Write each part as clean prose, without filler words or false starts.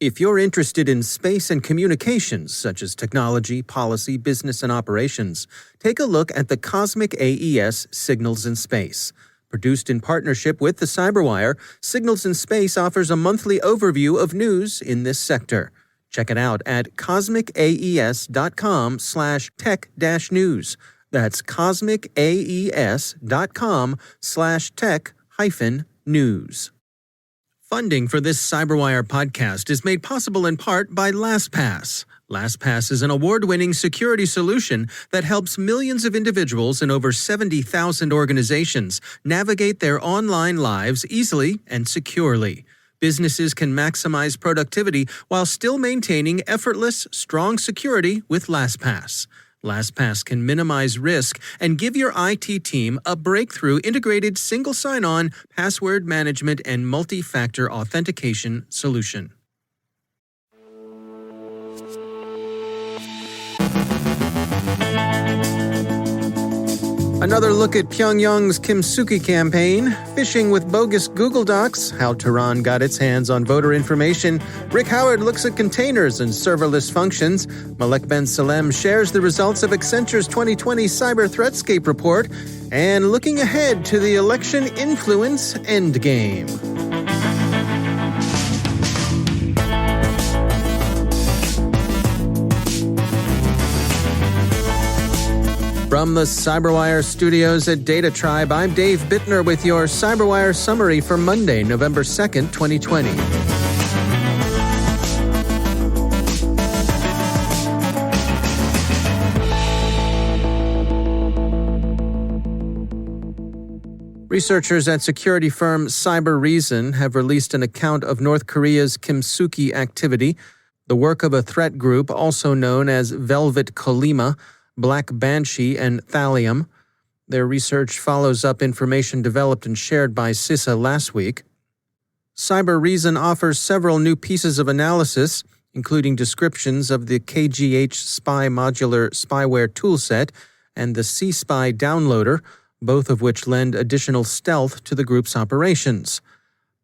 If you're interested in space and communications, such as technology, policy, business, and operations, take a look at the Cosmic AES Signals in Space. Produced in partnership with the CyberWire, Signals in Space offers a monthly overview of news in this sector. Check it out at cosmicaes.com/tech-news. That's cosmicaes.com/tech-news. Funding for this CyberWire podcast is made possible in part by LastPass. LastPass is an award-winning security solution that helps millions of individuals in over 70,000 organizations navigate their online lives easily and securely. Businesses can maximize productivity while still maintaining effortless, strong security with LastPass. LastPass can minimize risk and give your IT team a breakthrough integrated single sign-on, password management, and multi-factor authentication solution. Another look at Pyongyang's Kimsuky campaign, phishing with bogus Google Docs, how Tehran got its hands on voter information. Rick Howard looks at containers and serverless functions. Malek Ben Salem shares the results of Accenture's 2020 Cyber Threatscape report. And looking ahead to the election influence endgame. From the CyberWire studios at Data Tribe, I'm Dave Bittner with your CyberWire summary for Monday, November 2nd, 2020. Researchers at security firm Cyber have released an account of North Korea's Kimsuky activity, the work of a threat group also known as Velvet Kolima, Black Banshee, and Thallium. Their research follows up information developed and shared by CISA last week. Cyber offers several new pieces of analysis, including descriptions of the KGH Spy modular spyware toolset and the C-Spy downloader, both of which lend additional stealth to the group's operations.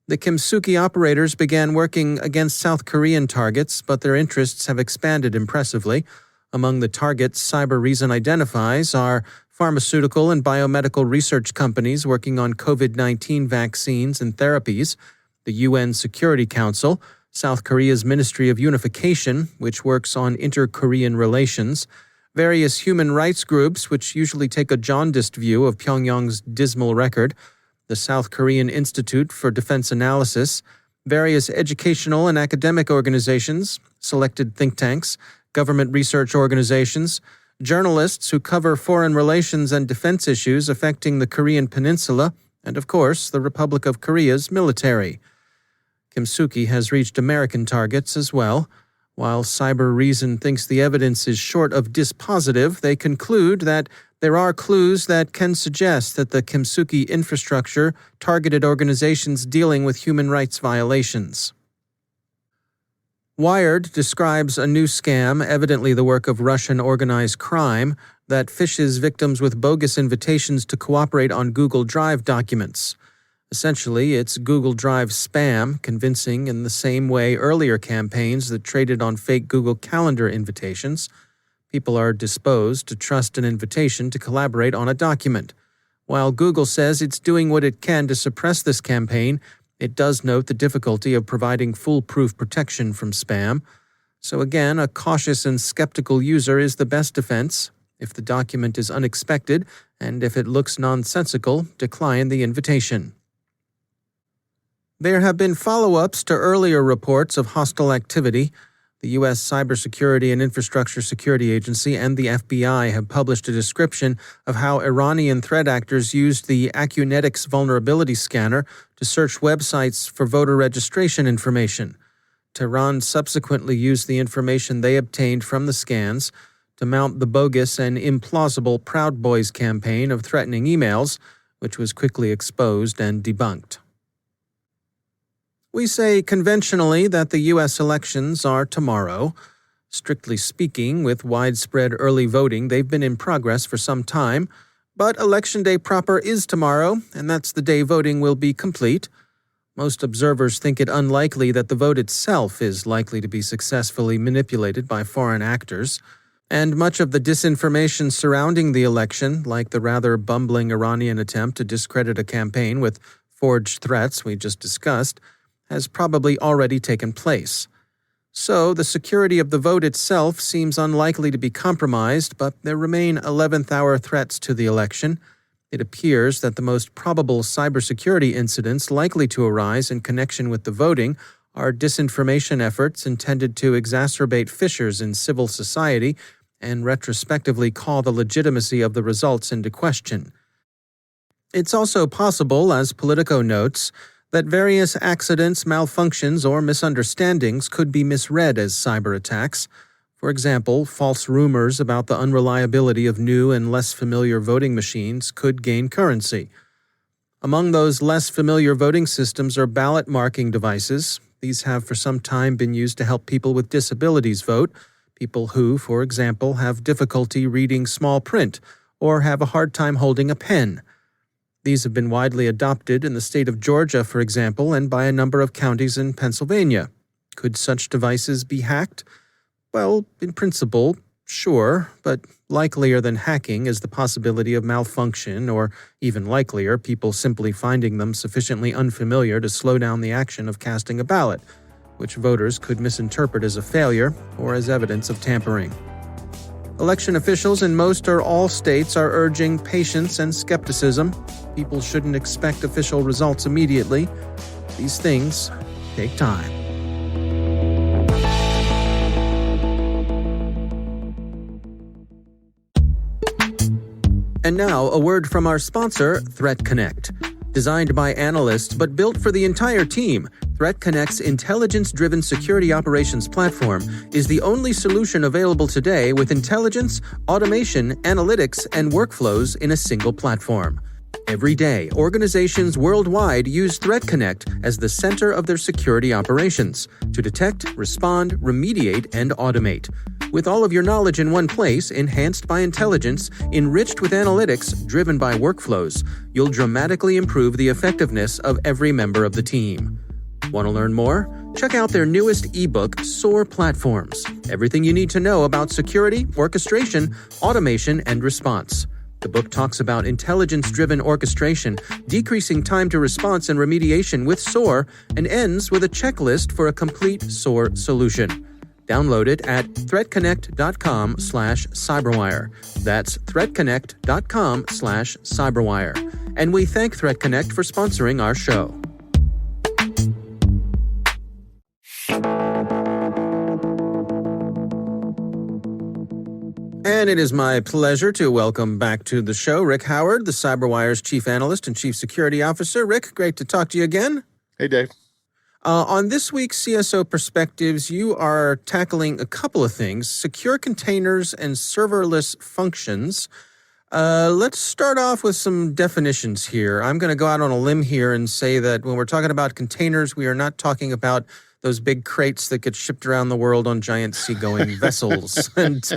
The Kimsuky operators began working against South Korean targets, but their interests have expanded impressively. Among the targets Cyber identifies are pharmaceutical and biomedical research companies working on COVID-19 vaccines and therapies, the UN Security Council, South Korea's Ministry of Unification, which works on inter-Korean relations, various human rights groups which usually take a jaundiced view of Pyongyang's dismal record, the South Korean Institute for Defense Analysis, various educational and academic organizations, selected think tanks, government research organizations, journalists who cover foreign relations and defense issues affecting the Korean Peninsula, and of course, the Republic of Korea's military. Kimsuky has reached American targets as well. While Cyber thinks the evidence is short of dispositive, they conclude that there are clues that can suggest that the Kimsuky infrastructure targeted organizations dealing with human rights violations. Wired describes a new scam, evidently the work of Russian organized crime, that phishes victims with bogus invitations to cooperate on Google Drive documents. Essentially, it's Google Drive spam, convincing in the same way earlier campaigns that traded on fake Google Calendar invitations. People are disposed to trust an invitation to collaborate on a document. While Google says it's doing what it can to suppress this campaign, it does note the difficulty of providing foolproof protection from spam. So again, a cautious and skeptical user is the best defense. If the document is unexpected, and if it looks nonsensical, decline the invitation. There have been follow-ups to earlier reports of hostile activity. The U.S. Cybersecurity and Infrastructure Security Agency and the FBI have published a description of how Iranian threat actors used the Acunetics vulnerability scanner to search websites for voter registration information. Tehran subsequently used the information they obtained from the scans to mount the bogus and implausible Proud Boys campaign of threatening emails, which was quickly exposed and debunked. We say conventionally that the U.S. elections are tomorrow. Strictly speaking, with widespread early voting, they've been in progress for some time. But Election Day proper is tomorrow, and that's the day voting will be complete. Most observers think it unlikely that the vote itself is likely to be successfully manipulated by foreign actors, and much of the disinformation surrounding the election, like the rather bumbling Iranian attempt to discredit a campaign with forged threats we just discussed, has probably already taken place. So, the security of the vote itself seems unlikely to be compromised, but there remain 11th-hour threats to the election. It appears that the most probable cybersecurity incidents likely to arise in connection with the voting are disinformation efforts intended to exacerbate fissures in civil society and retrospectively call the legitimacy of the results into question. It's also possible, as Politico notes, that various accidents, malfunctions, or misunderstandings could be misread as cyber attacks. For example, false rumors about the unreliability of new and less familiar voting machines could gain currency. Among those less familiar voting systems are ballot marking devices. These have for some time been used to help people with disabilities vote, people who, for example, have difficulty reading small print or have a hard time holding a pen. These have been widely adopted in the state of Georgia, for example, and by a number of counties in Pennsylvania. Could such devices be hacked? Well, in principle, sure, but likelier than hacking is the possibility of malfunction, or even likelier, people simply finding them sufficiently unfamiliar to slow down the action of casting a ballot, which voters could misinterpret as a failure or as evidence of tampering. Election officials in most or all states are urging patience and skepticism. People shouldn't expect official results immediately. These things take time. And now, a word from our sponsor, ThreatConnect. Designed by analysts but built for the entire team, ThreatConnect's intelligence-driven security operations platform is the only solution available today with intelligence, automation, analytics, and workflows in a single platform. Every day, organizations worldwide use ThreatConnect as the center of their security operations to detect, respond, remediate, and automate. With all of your knowledge in one place, enhanced by intelligence, enriched with analytics, driven by workflows, you'll dramatically improve the effectiveness of every member of the team. Want to learn more? Check out their newest ebook, SOAR Platforms. Everything you need to know about security, orchestration, automation, and response. The book talks about intelligence-driven orchestration, decreasing time to response and remediation with SOAR, and ends with a checklist for a complete SOAR solution. Download it at threatconnect.com/cyberwire. That's threatconnect.com/cyberwire. And we thank ThreatConnect for sponsoring our show. And it is my pleasure to welcome back to the show Rick Howard, the CyberWire's Chief Analyst and Chief Security Officer. Rick, great to talk to you again. Hey, Dave. On this week's CSO Perspectives, you are tackling a couple of things, secure containers and serverless functions. Let's start off with some definitions here. I'm going to go out on a limb here and say that when we're talking about containers, we are not talking about those big crates that get shipped around the world on giant seagoing vessels. And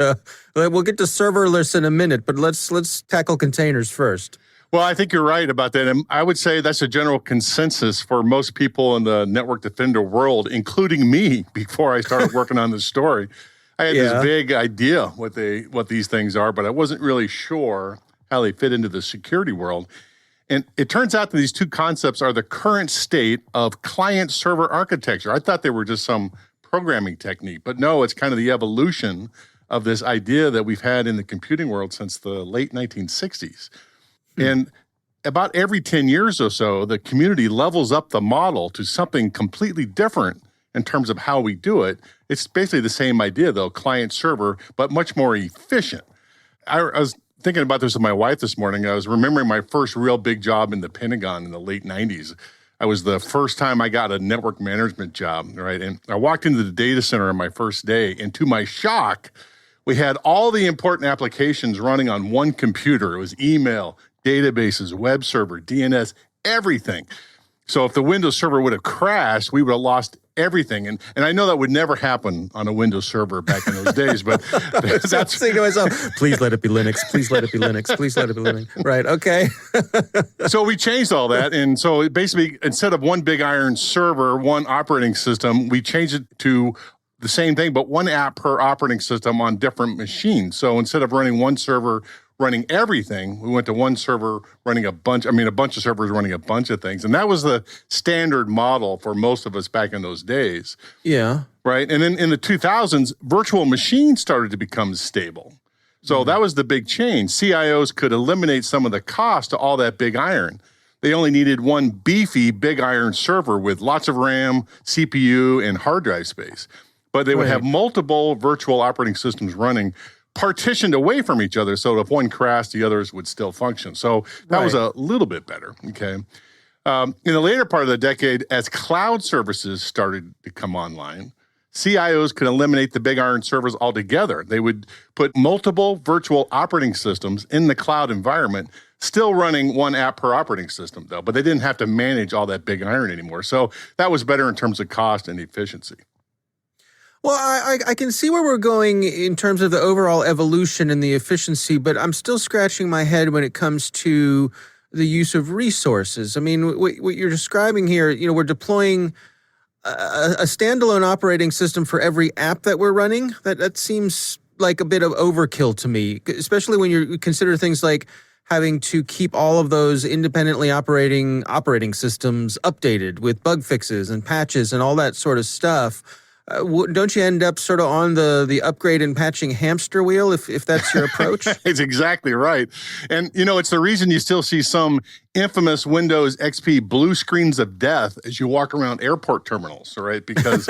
we'll get to serverless in a minute, but let's tackle containers first. Well, I think you're right about that. And I would say that's a general consensus for most people in the network defender world, including me, before I started working on this story. I had this vague idea what these things are, but I wasn't really sure how they fit into the security world. And it turns out that these two concepts are the current state of client-server architecture. I thought they were just some programming technique, but no, it's kind of the evolution of this idea that we've had in the computing world since the late 1960s. And about every 10 years or so, the community levels up the model to something completely different in terms of how we do it. It's basically the same idea, though, client-server, but much more efficient. I was thinking about this with my wife this morning. I was remembering my first real big job in the Pentagon in the late 90s. I was the first time I got a network management job, right? And I walked into the data center on my first day, and to my shock, we had all the important applications running on one computer. It was email, databases, web server, DNS, everything. So if the Windows server would have crashed, we would have lost everything. And I know that would never happen on a Windows server back in those days, but that's saying to myself, please let it be Linux. Please let it be Linux. Please let it be Linux. Right. Okay. So we changed all that. And so basically, instead of one big iron server, one operating system, we changed it to the same thing, but one app per operating system on different machines. So instead of running one server running everything, we went to one server running a bunch of servers running a bunch of things. And that was the standard model for most of us back in those days. Yeah. Right. And then in the 2000s, virtual machines started to become stable. So that was the big change. CIOs could eliminate some of the cost to all that big iron. They only needed one beefy big iron server with lots of RAM, CPU, and hard drive space. But they would have multiple virtual operating systems running partitioned away from each other, so if one crashed, the others would still function. So that was a little bit better, okay? In the later part of the decade, as cloud services started to come online, CIOs could eliminate the big iron servers altogether. They would put multiple virtual operating systems in the cloud environment, still running one app per operating system, though, but they didn't have to manage all that big iron anymore. So that was better in terms of cost and efficiency. Well, I can see where we're going in terms of the overall evolution and the efficiency, but I'm still scratching my head when it comes to the use of resources. I mean, what you're describing here, we're deploying a standalone operating system for every app that we're running. That seems like a bit of overkill to me, especially when you consider things like having to keep all of those independently operating systems updated with bug fixes and patches and all that sort of stuff. Don't you end up sort of on the upgrade and patching hamster wheel if that's your approach? It's exactly right. And, it's the reason you still see some infamous Windows XP blue screens of death as you walk around airport terminals, right? Because,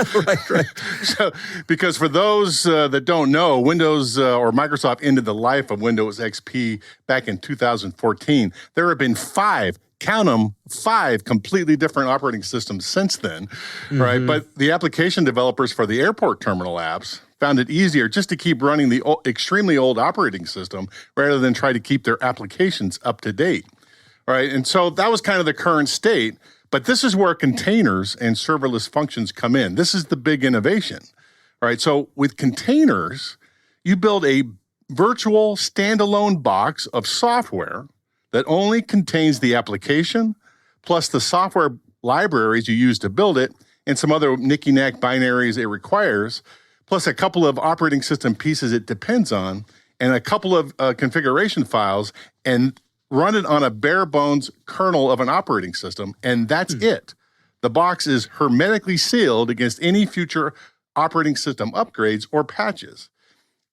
right. Because for those that don't know, Windows or Microsoft ended the life of Windows XP back in 2014. There have been count them, 5 completely different operating systems since then, right? But the application developers for the airport terminal apps found it easier just to keep running the extremely old operating system rather than try to keep their applications up to date, right? And so that was kind of the current state, but this is where containers and serverless functions come in. This is the big innovation, right? So with containers, you build a virtual standalone box of software that only contains the application, plus the software libraries you use to build it, and some other knicky-knack binaries it requires, plus a couple of operating system pieces it depends on, and a couple of configuration files, and run it on a bare-bones kernel of an operating system, and that's it. The box is hermetically sealed against any future operating system upgrades or patches.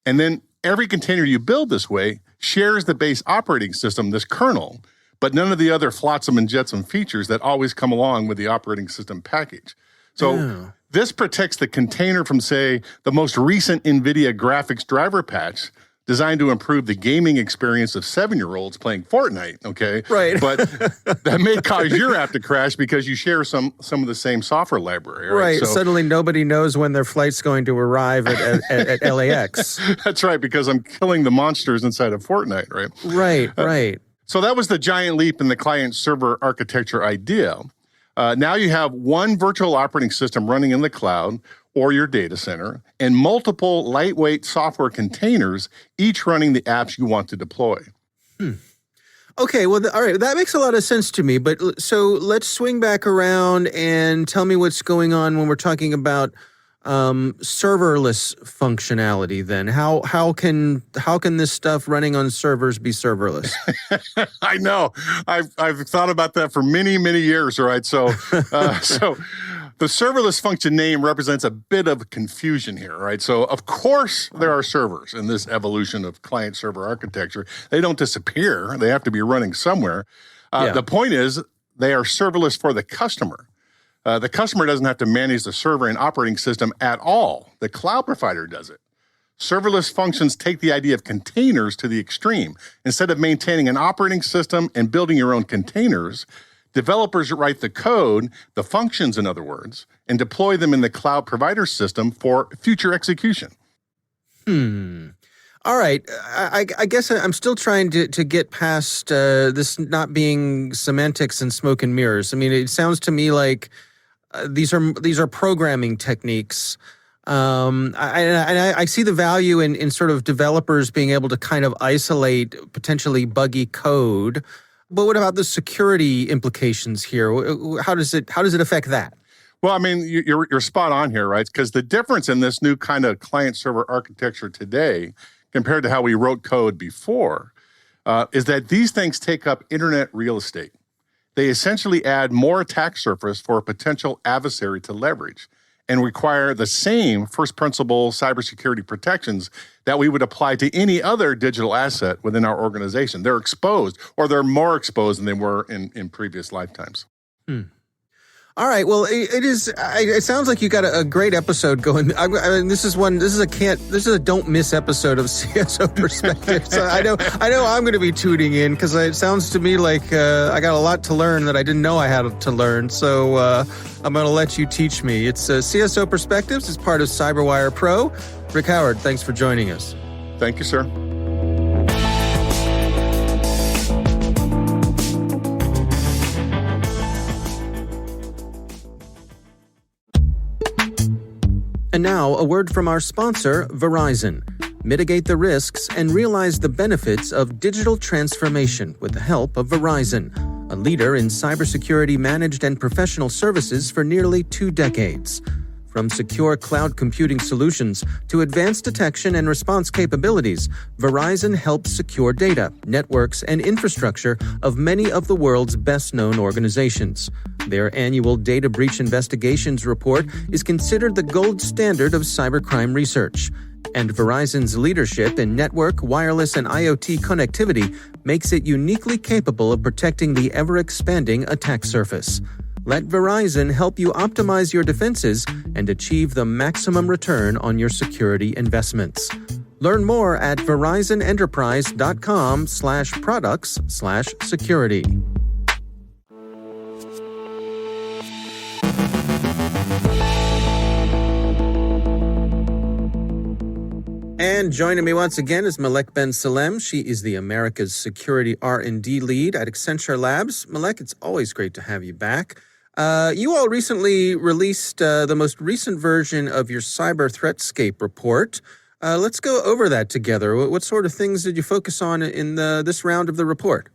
And then every container you build this way shares the base operating system, this kernel, but none of the other flotsam and jetsam features that always come along with the operating system package. So this protects the container from, say, the most recent NVIDIA graphics driver patch designed to improve the gaming experience of 7-year-olds playing Fortnite, okay? Right. But that may cause your app to crash because you share some of the same software library, right? Right. So, suddenly nobody knows when their flight's going to arrive at LAX. That's right, because I'm killing the monsters inside of Fortnite, right? Right. So that was the giant leap in the client-server architecture idea. Now you have one virtual operating system running in the cloud or your data center, and multiple lightweight software containers, each running the apps you want to deploy. Okay, well, all right, that makes a lot of sense to me. But so let's swing back around and tell me what's going on when we're talking about serverless functionality. Then how can this stuff running on servers be serverless? I know. I've thought about that for many years. Right. So the serverless function name represents a bit of confusion here, right? So, of course, there are servers in this evolution of client-server architecture. They don't disappear. They have to be running somewhere. The point is they are serverless for the customer. The customer doesn't have to manage the server and operating system at all. The cloud provider does it. Serverless functions take the idea of containers to the extreme. Instead of maintaining an operating system and building your own containers, developers write the code, the functions in other words, and deploy them in the cloud provider system for future execution. All right. I guess I'm still trying to get past this not being semantics and smoke and mirrors. I mean, it sounds to me like these are programming techniques. I see the value in sort of developers being able to kind of isolate potentially buggy code. But what about the security implications here? How does it affect that? Well, I mean, you're spot on here, right? Because the difference in this new kind of client-server architecture today compared to how we wrote code before is that these things take up internet real estate. They essentially add more attack surface for a potential adversary to leverage and require the same first principle cybersecurity protections that we would apply to any other digital asset within our organization. They're exposed, or they're more exposed than they were in previous lifetimes. All right. Well, it sounds like you got a great episode going. I mean, this is a don't miss episode of CSO Perspective. So I know I'm going to be tuning in because it sounds to me like I got a lot to learn that I didn't know I had to learn. So I'm going to let you teach me. It's CSO Perspectives. It's part of CyberWire Pro. Rick Howard, thanks for joining us. Thank you, sir. And now, a word from our sponsor, Verizon. Mitigate the risks and realize the benefits of digital transformation with the help of Verizon, a leader in cybersecurity managed and professional services for nearly 2 decades. From secure cloud computing solutions to advanced detection and response capabilities, Verizon helps secure data, networks, and infrastructure of many of the world's best-known organizations. Their annual Data Breach Investigations report is considered the gold standard of cybercrime research. And Verizon's leadership in network, wireless, and IoT connectivity makes it uniquely capable of protecting the ever-expanding attack surface. Let Verizon help you optimize your defenses and achieve the maximum return on your security investments. Learn more at verizonenterprise.com/products/security. And joining me once again is Malek Ben Salem. She is the America's Security R&D Lead at Accenture Labs. Malek, it's always great to have you back. You all recently released the most recent version of your Cyber Threatscape report. Let's go over that together. What sort of things did you focus on in this round of the report?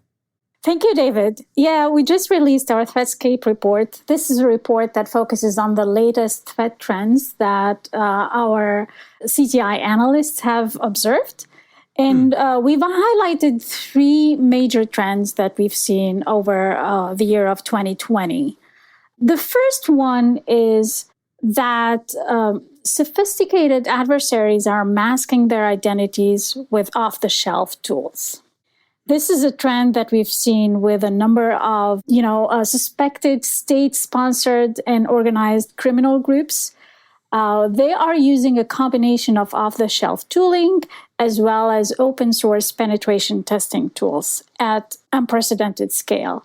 Thank you, David. Yeah, we just released our Threatscape report. This is a report that focuses on the latest threat trends that our CTI analysts have observed. And we've highlighted 3 major trends that we've seen over the year of 2020. The first one is that sophisticated adversaries are masking their identities with off-the-shelf tools. This is a trend that we've seen with a number of, suspected state-sponsored and organized criminal groups. They are using a combination of off-the-shelf tooling as well as open-source penetration testing tools at unprecedented scale.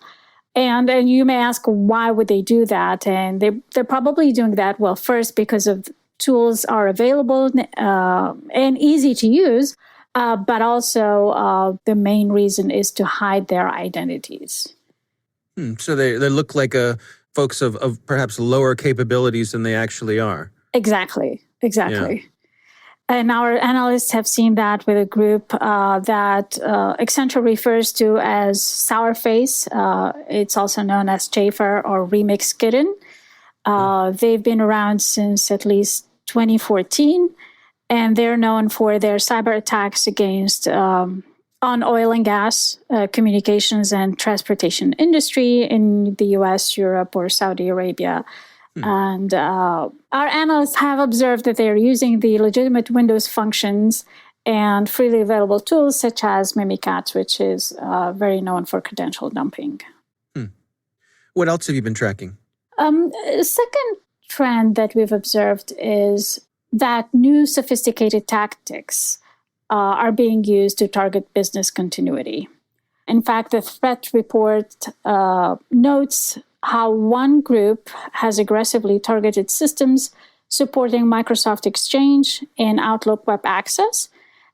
And you may ask, why would they do that? And they're probably doing that, well, first, because of tools are available and easy to use, but also the main reason is to hide their identities. So they look like folks of perhaps lower capabilities than they actually are. Exactly. Yeah. And our analysts have seen that with a group that Accenture refers to as Sourface. It's also known as Chafer or Remix Kitten. They've been around since at least 2014, and they're known for their cyber attacks against on oil and gas, communications and transportation industry in the US, Europe, or Saudi Arabia. And our analysts have observed that they're using the legitimate Windows functions and freely available tools such as Mimikatz, which is very known for credential dumping. What else have you been tracking? A second trend that we've observed is that new sophisticated tactics are being used to target business continuity. In fact, the threat report notes how one group has aggressively targeted systems supporting Microsoft Exchange and Outlook Web Access,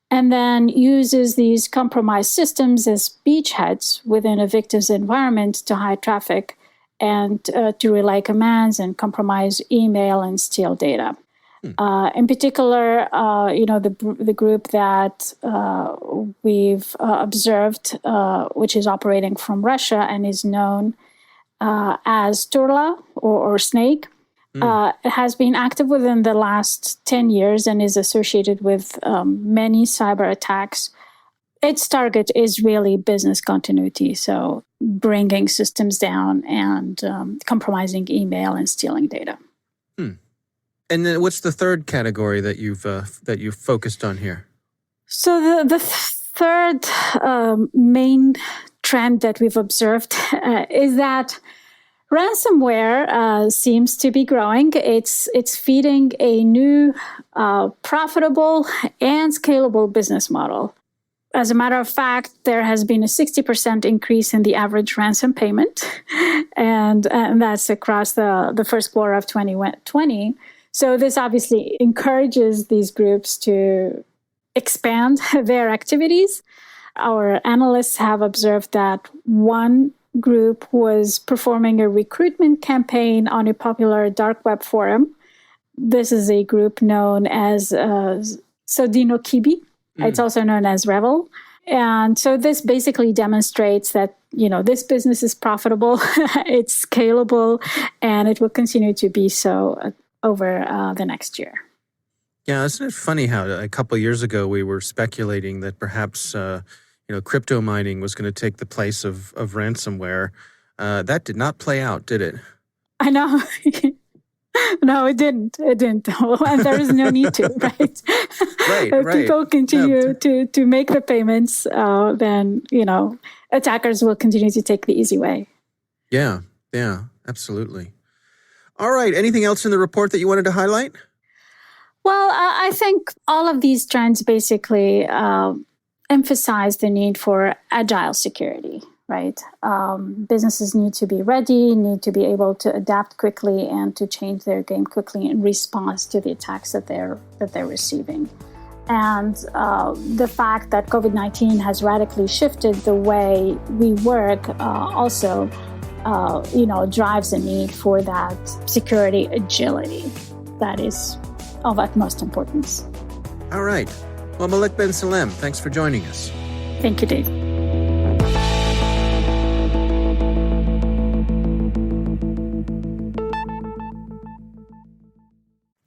and then uses these compromised systems as beachheads within a victim's environment to hide traffic and to relay commands and compromise email and steal data. In particular, the group that we've observed, which is operating from Russia and is known as Turla or Snake, has been active within the last 10 years and is associated with many cyber attacks. Its target is really business continuity, so bringing systems down and compromising email and stealing data. And then what's the third category that you've focused on here? So the third main trend that we've observed is that ransomware seems to be growing. It's feeding a new profitable and scalable business model. As a matter of fact, there has been a 60% increase in the average ransom payment, and that's across the first quarter of 2020. So this obviously encourages these groups to expand their activities. Our analysts have observed that one group was performing a recruitment campaign on a popular dark web forum. This is a group known as Sodino Kibi. It's also known as Revel. And so this basically demonstrates that, this business is profitable, it's scalable, and it will continue to be so over the next year. Yeah, isn't it funny how a couple of years ago we were speculating that perhaps crypto mining was going to take the place of ransomware. That did not play out, did it? I know. No, it didn't. It didn't. And there is no need to, right? Right. People continue to make the payments, then, attackers will continue to take the easy way. Yeah, absolutely. All right. Anything else in the report that you wanted to highlight? Well, I think all of these trends basically emphasize the need for agile security, right? Businesses need to be ready, need to be able to adapt quickly and to change their game quickly in response to the attacks that they're receiving. And the fact that COVID-19 has radically shifted the way we work also drives the need for that security agility that is of utmost importance. All right. Well, Malek Ben Salem, thanks for joining us. Thank you, Dave.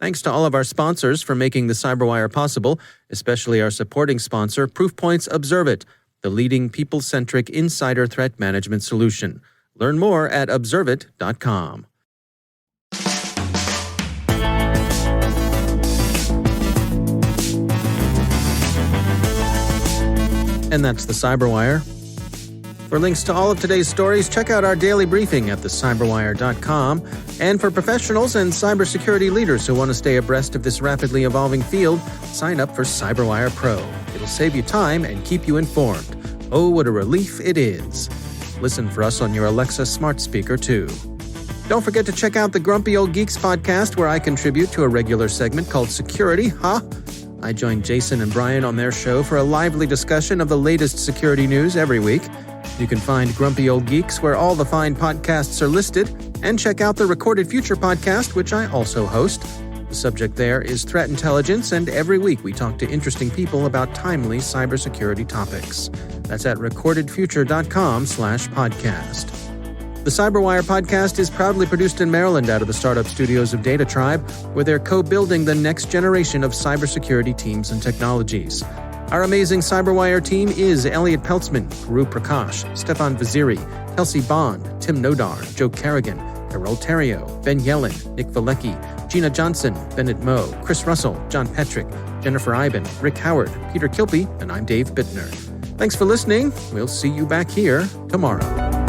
Thanks to all of our sponsors for making the CyberWire possible, especially our supporting sponsor, Proofpoint's Observe It, the leading people-centric insider threat management solution. Learn more at observeit.com. And that's the CyberWire. For links to all of today's stories, check out our daily briefing at thecyberwire.com. And for professionals and cybersecurity leaders who want to stay abreast of this rapidly evolving field, sign up for CyberWire Pro. It'll save you time and keep you informed. Oh, what a relief it is. Listen for us on your Alexa smart speaker, too. Don't forget to check out the Grumpy Old Geeks podcast, where I contribute to a regular segment called Security, Huh? I join Jason and Brian on their show for a lively discussion of the latest security news every week. You can find Grumpy Old Geeks where all the fine podcasts are listed, and check out the Recorded Future podcast, which I also host. The subject there is threat intelligence, and every week we talk to interesting people about timely cybersecurity topics. That's at recordedfuture.com/podcast. The CyberWire podcast is proudly produced in Maryland out of the startup studios of Data Tribe, where they're co-building the next generation of cybersecurity teams and technologies. Our amazing CyberWire team is Elliot Peltzman, Guru Prakash, Stefan Vaziri, Kelsey Bond, Tim Nodar, Joe Kerrigan, Carol Terrio, Ben Yellen, Nick Valecki, Gina Johnson, Bennett Moe, Chris Russell, John Petrick, Jennifer Iben, Rick Howard, Peter Kilpie, and I'm Dave Bittner. Thanks for listening. We'll see you back here tomorrow.